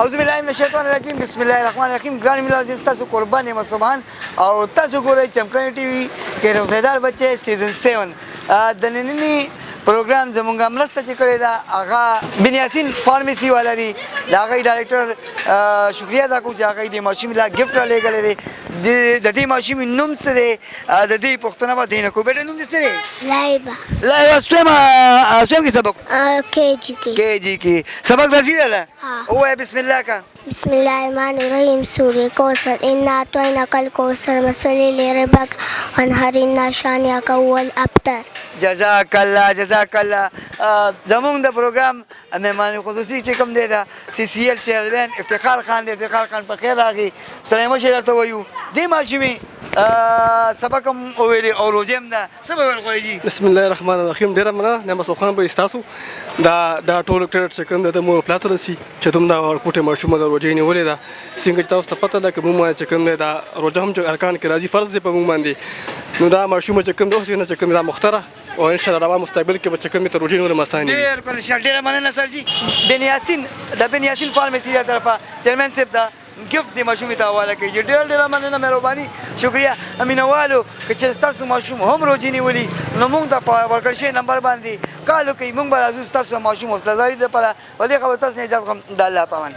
اعوذ بالله من الشیطان الرجیم بسم الله الرحمن الرحیم ګران ملت عزیز تاسو قربان یم سبحان او تاسو ګورئ چمکني ټي وي کې روزیدار بچي سیزن 7 د نننی پروګرام زمونږه مرسته چې کړې ده هغه بن یاسین فارمیسي والا دی د هغې ډایرکټر شکریه ادا کوو چې هغې د ماشوم لا ګفټ رالیږلی دی د دې ماشوم نوم څه دی د دې پوښتنه به دې نه کوو بیټه نوم دې څه دی لایبه سویم کې سبق کے جی کې سبق درځي ده ووایه بسم الله کا بسم الله الرحمن الرحیم سورة کوثر انا اعطیناک الکوثر فصلی لربک وانحر ان شانئک هو الابتر جزاک الله زمونږ د پروګرام مهمان خصوصي چې کوم دی د سی سی ایل چیرمین افتخار خان دی افتخار خان په خیر راغی ستړی مه شئ درته وایو دې ماشومې سبق هم وویلې او روزې هم ده څه به ویل غواړې جي بسم الله الرحمن الرحیم ډېره مننه نعمت خان به ستاسو دا ټول کریډټ چې کوم دی د مور پلاتر سي چې دومره ورکوټې ماشومه د روژې نیولې ده څنګه چې تاسو ته پته ده که موږ چې کوم دی دا روژه هم چې ارکان کې راځي فرض دی په موږ باندې نو دا ماشومه چې کوم دی اوس نه چې کوم دا مختره او ان شاء الله روان مستقبل کې به چې کوم ته روژې نور مسانې ډېر ښه ډېره مننه سر جي بن یاسین فارمیسي له طرفه چیرمین صاحب دا ګفټ دې ماشومې ته حواله کوي چې ډېره مننه مهرباني شکریه مینوالو که چېرې ستاسو ماشوم هم روژې نیولي نو موږ ته په ورکړل شوي نمبر باندې کال وکړئ موږ به راځو ستاسو ماشوم حوصله افزایي لپاره په دې خبره تاسو نه اجازه کوم د الله په امان